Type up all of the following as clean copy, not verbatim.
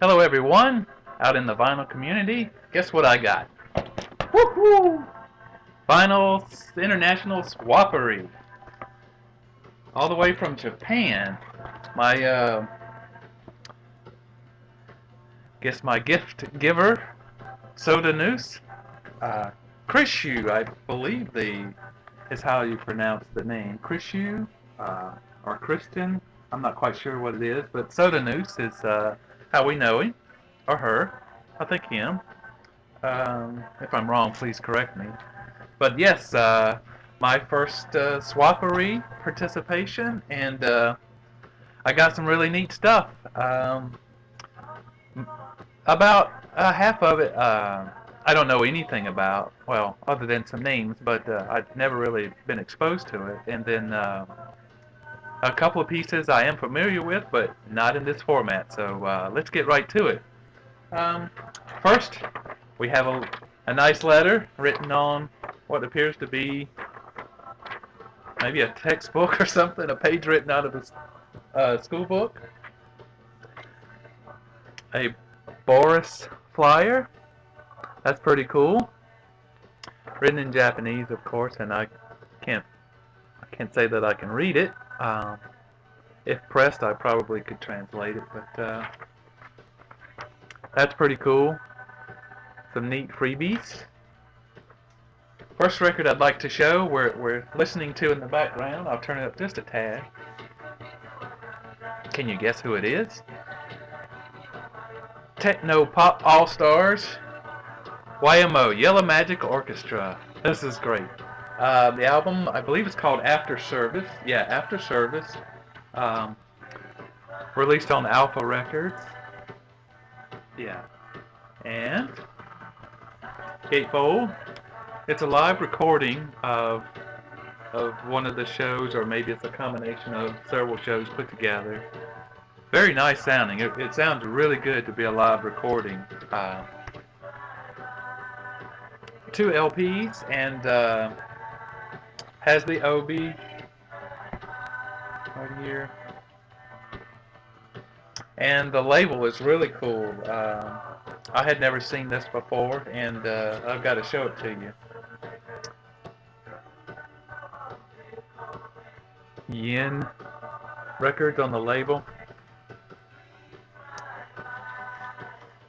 Hello everyone, out in the vinyl community. Guess what I got? Woohoo! Vinyl International Swappery. All the way from Japan. My, guess my gift giver, Sodanoose. Uh, Krishu, I believe is how you pronounce the name. Krishu, or Christian. I'm not quite sure what it is, but Sodanoose is, how we know him. Or her. I think him. If I'm wrong, please correct me. But yes, my first Swappery participation, and I got some really neat stuff. About half of it, I don't know anything about, well, other than some names, but I've never really been exposed to it. And then a couple of pieces I am familiar with, but not in this format. So let's get right to it. Um, First, we have a nice letter written on what appears to be maybe a textbook or something, a page written out of a school book. A Boris flyer. That's pretty cool. Written in Japanese, of course, and I can't say that I can read it. If pressed, I probably could translate it, but that's pretty cool. Some neat freebies. First record I'd like to show, we're listening to in the background. I'll turn it up just a tad. Can you guess who it is? Techno Pop All Stars, YMO, Yellow Magic Orchestra. This is great. The album, I believe it's called After Service. Yeah, After Service. Released on Alpha Records. Yeah. And Gatefold. It's a live recording of one of the shows, or maybe it's a combination of several shows put together. Very nice sounding. It sounds really good to be a live recording. 2 LPs, and has the Obi right here. And the label is really cool. I had never seen this before, and I've got to show it to you. Yin Records on the label.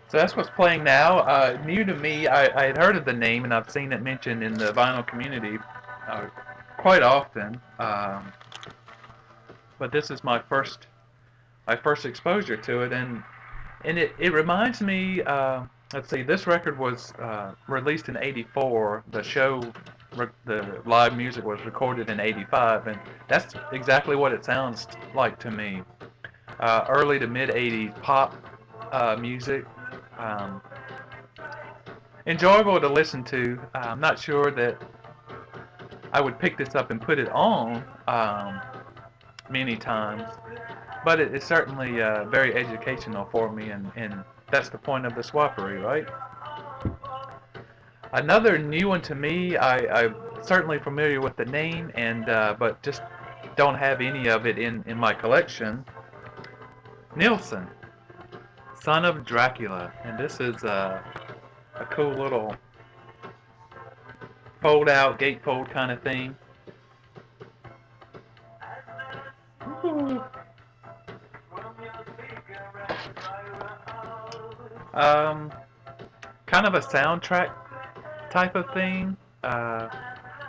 So that's what's playing now. New to me, I had heard of the name, and I've seen it mentioned in the vinyl community quite often. But this is my first exposure to it, and it reminds me. Let's see, this record was released in '84. The show, the live music was recorded in '85, and that's exactly what it sounds like to me. Early to mid '80s pop music. Enjoyable to listen to. I'm not sure that I would pick this up and put it on many times, but it's certainly very educational for me, and that's the point of the Swappery, right? Another new one to me, I'm certainly familiar with the name, and but just don't have any of it in my collection. Nilsson, Son of Dracula, and this is a cool little fold-out, gatefold kind of thing. Ooh. Kind of a soundtrack type of thing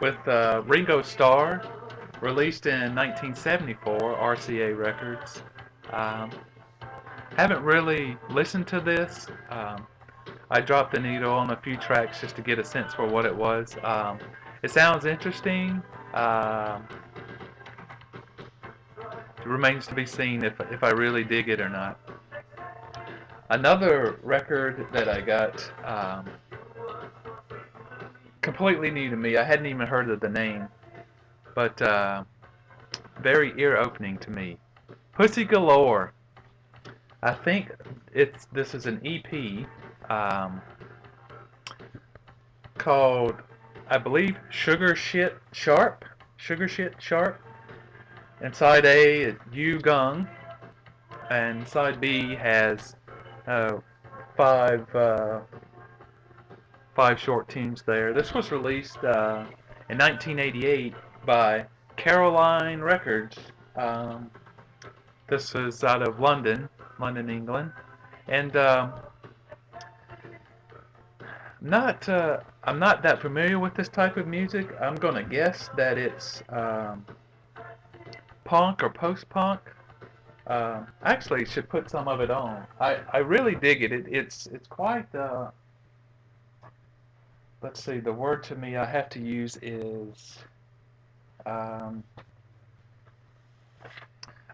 with Ringo Starr, released in 1974, RCA Records. Haven't really listened to this. I dropped the needle on a few tracks just to get a sense for what it was. It sounds interesting. It remains to be seen if I really dig it or not. Another record that I got, completely new to me. I hadn't even heard of the name, but very ear-opening to me. Pussy Galore. I think this is an EP called, I believe, Sugar Shit Sharp. And side A is Yu Gung, and side B has uh, five five short tunes there. This was released in 1988 by Caroline Records. Um, this is out of London, England, and I'm not that familiar with this type of music. I'm gonna guess that it's punk or post-punk. Actually, should put some of it on. I really dig it. It's quite. Let's see. The word to me I have to use is um,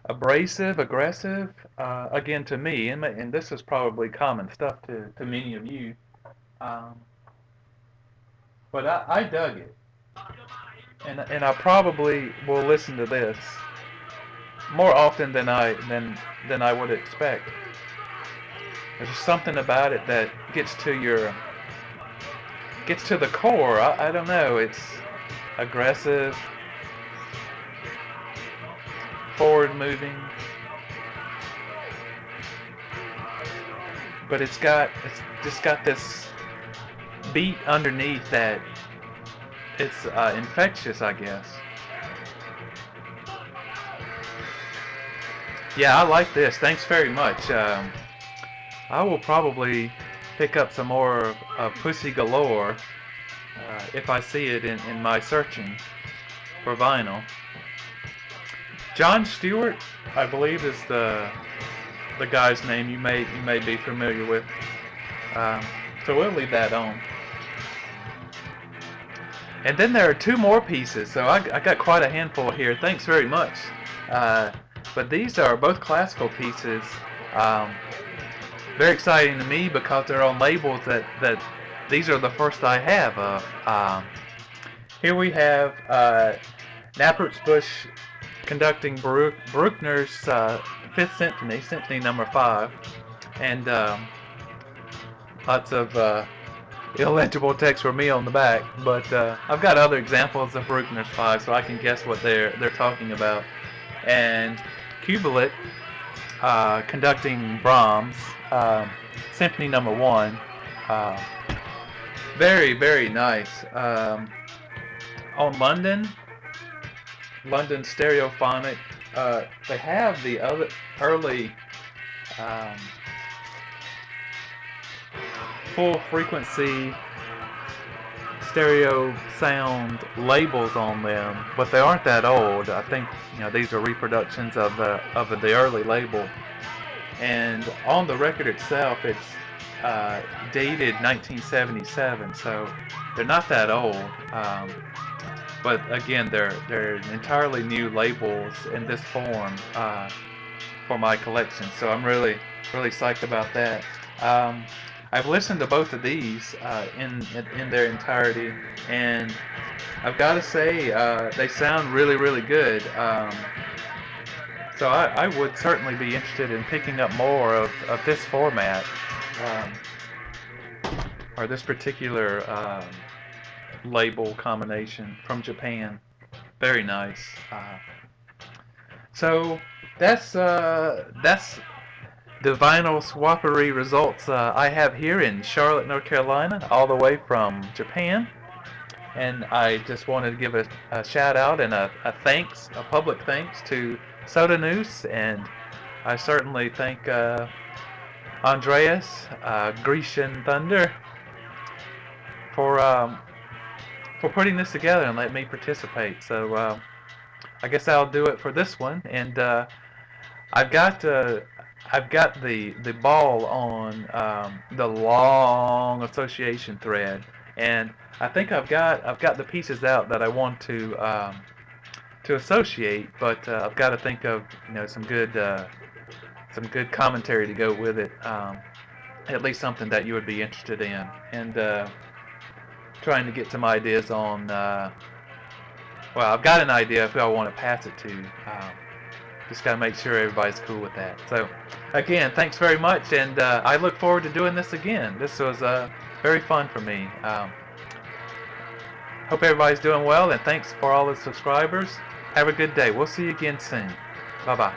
abrasive, aggressive. Again, to me, and this is probably common stuff to many of you. Um, but I dug it, and I probably will listen to this more often than I would expect. There's just something about it that gets to the core. I don't know. It's aggressive, forward moving, but it's just got this beat underneath that it's infectious, I guess. Yeah, I like this. Thanks very much. I will probably pick up some more of Pussy Galore if I see it in my searching for vinyl. John Stewart, I believe, is the guy's name you may be familiar with. So we'll leave that on. And then there are two more pieces, so I got quite a handful here. Thanks very much. But these are both classical pieces. Very exciting to me because they're on labels that these are the first I have of. Here we have Knappert's Bush conducting Bruckner's Fifth Symphony, Symphony Number 5, and lots of illegible text for me on the back. But I've got other examples of Bruckner's 5, so I can guess what they're talking about. And Kubelik conducting Brahms Symphony Number 1. Very, very nice. On London Stereophonic, they have the other early full frequency stereo sound labels on them, but they aren't that old. I think these are reproductions of the early label. And on the record itself, it's dated 1977, so they're not that old. But again, they're entirely new labels in this form for my collection. So I'm really psyched about that. I've listened to both of these in their entirety, and I've got to say they sound really good. So I would certainly be interested in picking up more of this format, or this particular label combination from Japan. Very nice. So that's the vinyl swappery results I have here in Charlotte, North Carolina, all the way from Japan. And I just wanted to give a shout out and a public thanks to Sodanoose, and I certainly thank Andreas, TheGrecianThunder, for putting this together and letting me participate. So I guess I'll do it for this one, and I've got the ball on the long association thread, and I think I've got the pieces out that I want to associate, but I've got to think of some good commentary to go with it, at least something that you would be interested in, and trying to get some ideas on. Well, I've got an idea of who I want to pass it to. Just got to make sure everybody's cool with that. So, again, thanks very much, and I look forward to doing this again. This was very fun for me. Hope everybody's doing well, and thanks for all the subscribers. Have a good day. We'll see you again soon. Bye-bye.